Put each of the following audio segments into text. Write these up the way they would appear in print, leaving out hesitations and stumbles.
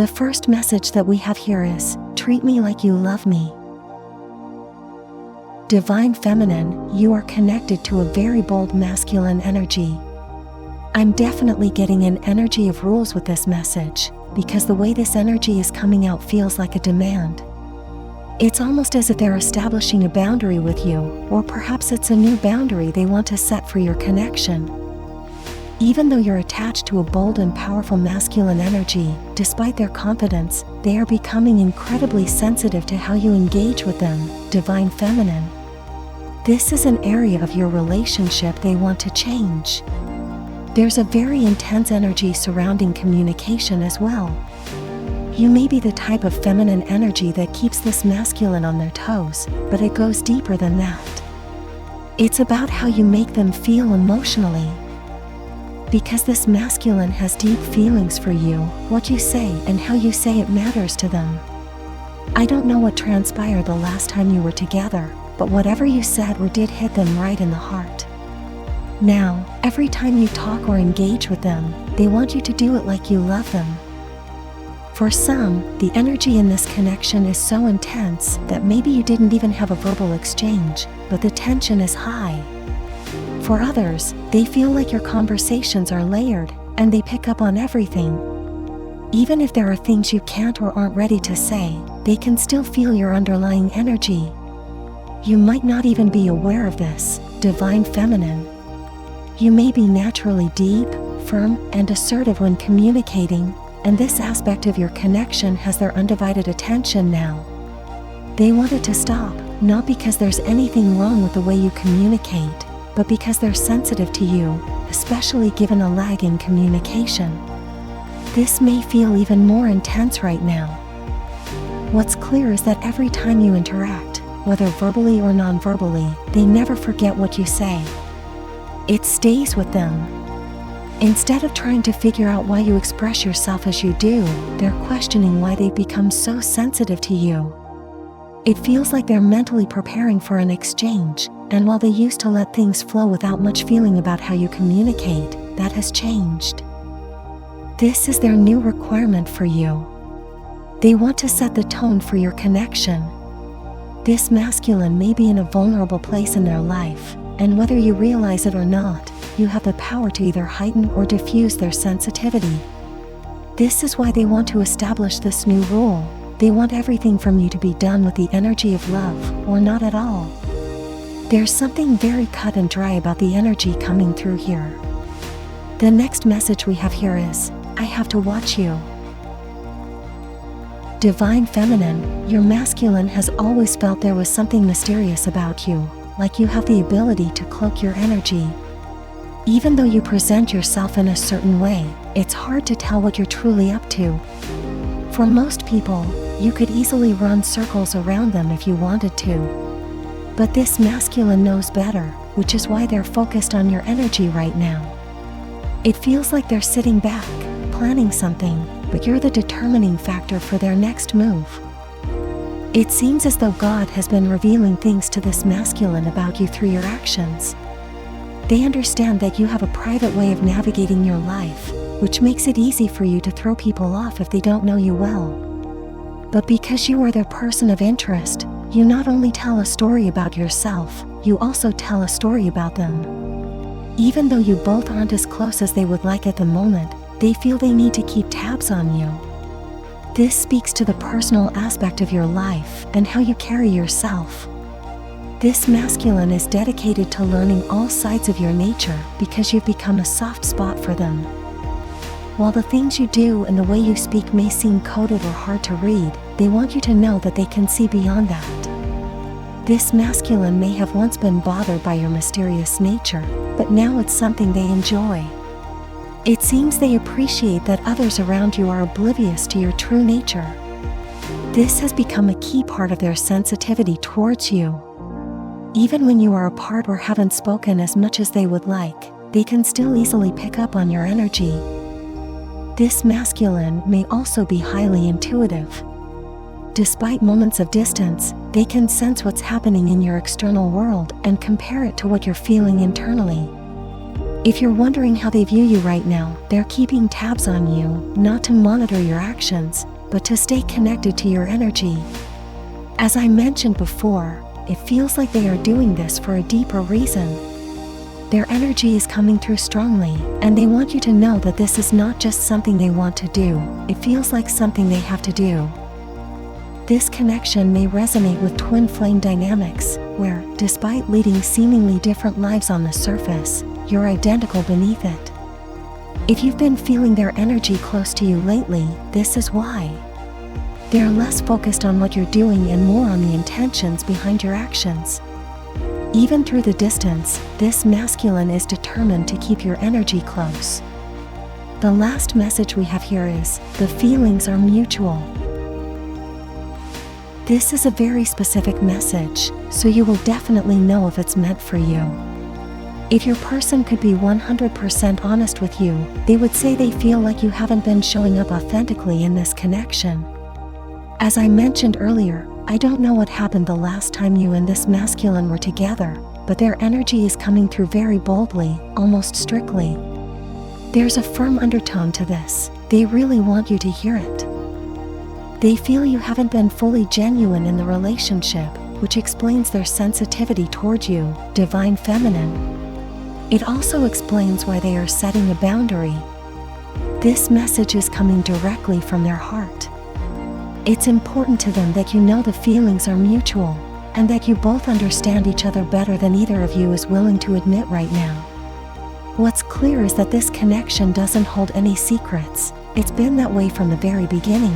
The first message that we have here is, treat me like you love me. Divine Feminine, you are connected to a very bold masculine energy. I'm definitely getting an energy of rules with this message, because the way this energy is coming out feels like a demand. It's almost as if they're establishing a boundary with you, or perhaps it's a new boundary they want to set for your connection. Even though you're attached to a bold and powerful masculine energy, despite their confidence, they are becoming incredibly sensitive to how you engage with them, Divine Feminine. This is an area of your relationship they want to change. There's a very intense energy surrounding communication as well. You may be the type of feminine energy that keeps this masculine on their toes, but it goes deeper than that. It's about how you make them feel emotionally. Because this masculine has deep feelings for you, what you say and how you say it matters to them. I don't know what transpired the last time you were together, but whatever you said or did hit them right in the heart. Now, every time you talk or engage with them, they want you to do it like you love them. For some, the energy in this connection is so intense that maybe you didn't even have a verbal exchange, but the tension is high. For others, they feel like your conversations are layered, and they pick up on everything. Even if there are things you can't or aren't ready to say, they can still feel your underlying energy. You might not even be aware of this, Divine Feminine. You may be naturally deep, firm, and assertive when communicating, and this aspect of your connection has their undivided attention now. They want it to stop, not because there's anything wrong with the way you communicate, but because they're sensitive to you, especially given a lag in communication. This may feel even more intense right now. What's clear is that every time you interact, whether verbally or non-verbally, they never forget what you say. It stays with them. Instead of trying to figure out why you express yourself as you do, they're questioning why they've become so sensitive to you. It feels like they're mentally preparing for an exchange, and while they used to let things flow without much feeling about how you communicate, that has changed. This is their new requirement for you. They want to set the tone for your connection. This masculine may be in a vulnerable place in their life, and whether you realize it or not, you have the power to either heighten or diffuse their sensitivity. This is why they want to establish this new rule. They want everything from you to be done with the energy of love, or not at all. There's something very cut and dry about the energy coming through here. The next message we have here is, I have to watch you. Divine Feminine, your masculine has always felt there was something mysterious about you, like you have the ability to cloak your energy. Even though you present yourself in a certain way, it's hard to tell what you're truly up to. For most people, you could easily run circles around them if you wanted to. But this masculine knows better, which is why they're focused on your energy right now. It feels like they're sitting back, planning something, but you're the determining factor for their next move. It seems as though God has been revealing things to this masculine about you through your actions. They understand that you have a private way of navigating your life, which makes it easy for you to throw people off if they don't know you well. But because you are their person of interest, you not only tell a story about yourself, you also tell a story about them. Even though you both aren't as close as they would like at the moment, they feel they need to keep tabs on you. This speaks to the personal aspect of your life and how you carry yourself. This masculine is dedicated to learning all sides of your nature because you've become a soft spot for them. While the things you do and the way you speak may seem coded or hard to read, they want you to know that they can see beyond that. This masculine may have once been bothered by your mysterious nature, but now it's something they enjoy. It seems they appreciate that others around you are oblivious to your true nature. This has become a key part of their sensitivity towards you. Even when you are apart or haven't spoken as much as they would like, they can still easily pick up on your energy. This masculine may also be highly intuitive. Despite moments of distance, they can sense what's happening in your external world and compare it to what you're feeling internally. If you're wondering how they view you right now, they're keeping tabs on you, not to monitor your actions, but to stay connected to your energy. As I mentioned before, it feels like they are doing this for a deeper reason. Their energy is coming through strongly, and they want you to know that this is not just something they want to do, it feels like something they have to do. This connection may resonate with twin flame dynamics, where, despite leading seemingly different lives on the surface, you're identical beneath it. If you've been feeling their energy close to you lately, this is why. They're less focused on what you're doing and more on the intentions behind your actions. Even through the distance, this masculine is determined to keep your energy close. The last message we have here is, the feelings are mutual. This is a very specific message, so you will definitely know if it's meant for you. If your person could be 100% honest with you, they would say they feel like you haven't been showing up authentically in this connection. As I mentioned earlier, I don't know what happened the last time you and this masculine were together, but their energy is coming through very boldly, almost strictly. There's a firm undertone to this. They really want you to hear it. They feel you haven't been fully genuine in the relationship, which explains their sensitivity toward you, divine feminine. It also explains why they are setting a boundary. This message is coming directly from their heart. It's important to them that you know the feelings are mutual, and that you both understand each other better than either of you is willing to admit right now. What's clear is that this connection doesn't hold any secrets. It's been that way from the very beginning.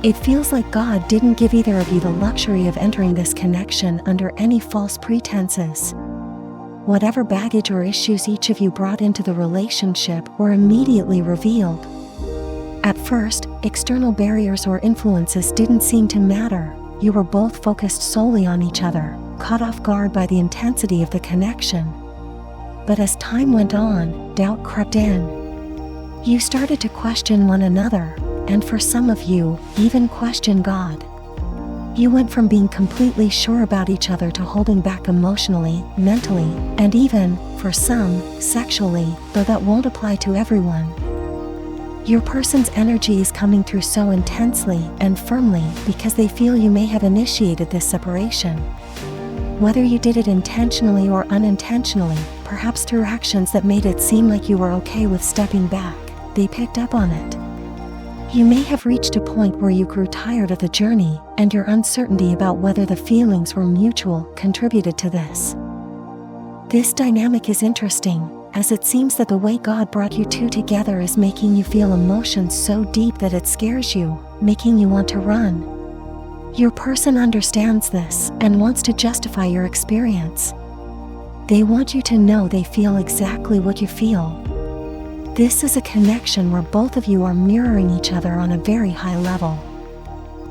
It feels like God didn't give either of you the luxury of entering this connection under any false pretenses. Whatever baggage or issues each of you brought into the relationship were immediately revealed. At first, external barriers or influences didn't seem to matter. You were both focused solely on each other, caught off guard by the intensity of the connection. But as time went on, doubt crept in. You started to question one another, and for some of you, even question God. You went from being completely sure about each other to holding back emotionally, mentally, and even, for some, sexually, though that won't apply to everyone. Your person's energy is coming through so intensely and firmly because they feel you may have initiated this separation. Whether you did it intentionally or unintentionally, perhaps through actions that made it seem like you were okay with stepping back, they picked up on it. You may have reached a point where you grew tired of the journey, and your uncertainty about whether the feelings were mutual contributed to this. This dynamic is interesting, as it seems that the way God brought you two together is making you feel emotions so deep that it scares you, making you want to run. Your person understands this and wants to justify your experience. They want you to know they feel exactly what you feel. This is a connection where both of you are mirroring each other on a very high level.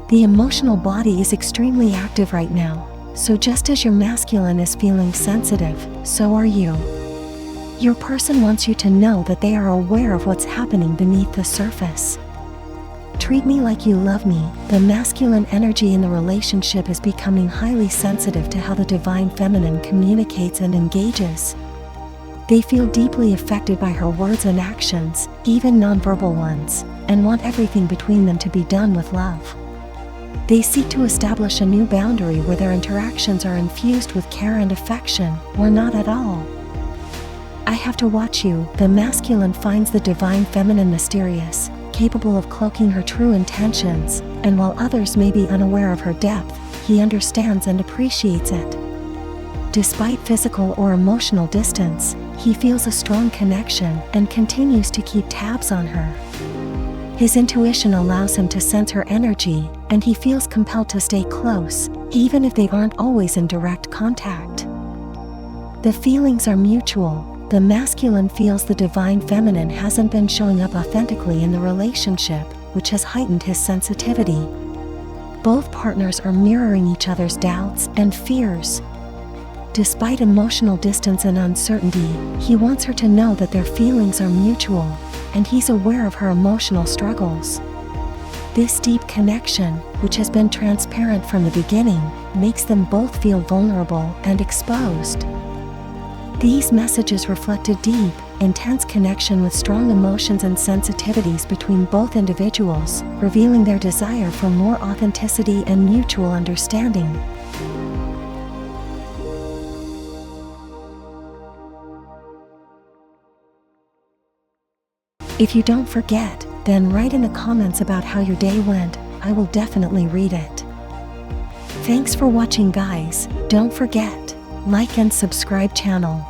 The emotional body is extremely active right now, so just as your masculine is feeling sensitive, so are you. Your person wants you to know that they are aware of what's happening beneath the surface. Treat me like you love me. The masculine energy in the relationship is becoming highly sensitive to how the divine feminine communicates and engages. They feel deeply affected by her words and actions, even nonverbal ones, and want everything between them to be done with love. They seek to establish a new boundary where their interactions are infused with care and affection, or not at all. I have to watch you. The masculine finds the divine feminine mysterious, capable of cloaking her true intentions, and while others may be unaware of her depth, he understands and appreciates it. Despite physical or emotional distance, he feels a strong connection and continues to keep tabs on her. His intuition allows him to sense her energy, and he feels compelled to stay close, even if they aren't always in direct contact. The feelings are mutual. The masculine feels the divine feminine hasn't been showing up authentically in the relationship, which has heightened his sensitivity. Both partners are mirroring each other's doubts and fears. Despite emotional distance and uncertainty, he wants her to know that their feelings are mutual, and he's aware of her emotional struggles. This deep connection, which has been transparent from the beginning, makes them both feel vulnerable and exposed. These messages reflect a deep, intense connection with strong emotions and sensitivities between both individuals, revealing their desire for more authenticity and mutual understanding. If you don't forget, then write in the comments about how your day went. I will definitely read it. Thanks for watching, guys. Don't forget, like and subscribe channel.